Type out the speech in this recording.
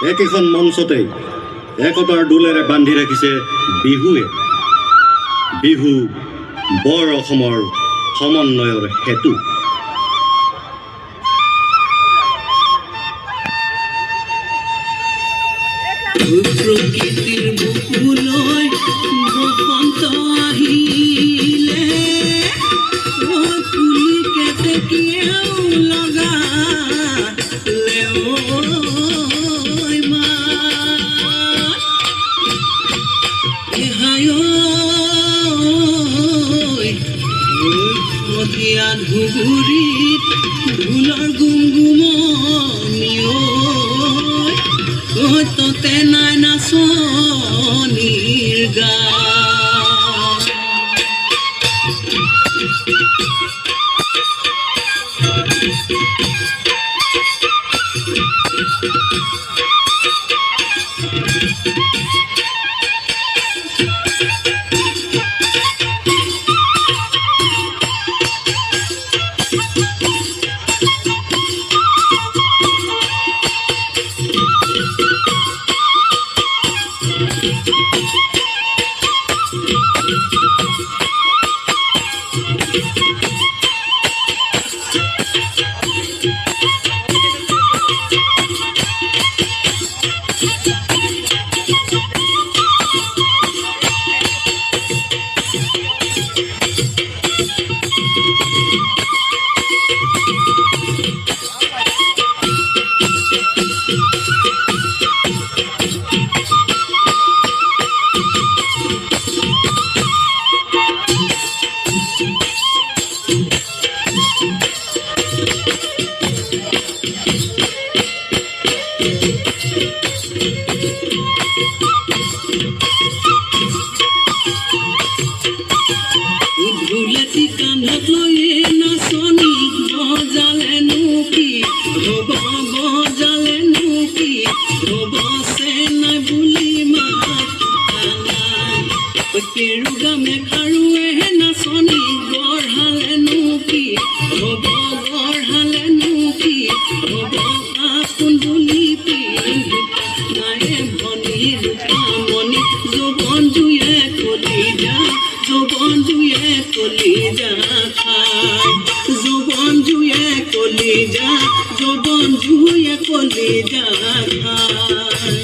একেখন মঞ্চতেই একতাৰ দোলেৰে বান্ধি ৰাখিছে বিহুৱে। বিহু বৰ অসমৰ সমন্বয়ৰ হেতু। প্ৰকৃতিৰ বুকুলৈ বসন্ত আহিলে কুলি কেতেকীয়েও লগালে মতিয়া ধুবুৰীত ঢোলৰ গুমগুমনিও ততে নাই নাচনিৰ গান। ঢোলেটি কান্ধত লৈয়ে নাচনি বজালেনো কি হ'ব, বজালেনো কি হ'ব, চেনাই বুলি মাত কেৰুগা মেঘাৰুৱে নাচনি গঢ়ালেনো কি হ'ব, গঢ়ালেনো কি হ'ব, আপোন বুলি পিন্ধি নায়ে ভনী ৰূপামণি যৌৱন জুয়ে কলিজা, যৌৱন জুয়ে কলিজা খায়, যৌৱন জুয়ে কলিজা, যৌৱন জুয়ে কলিজা খায়।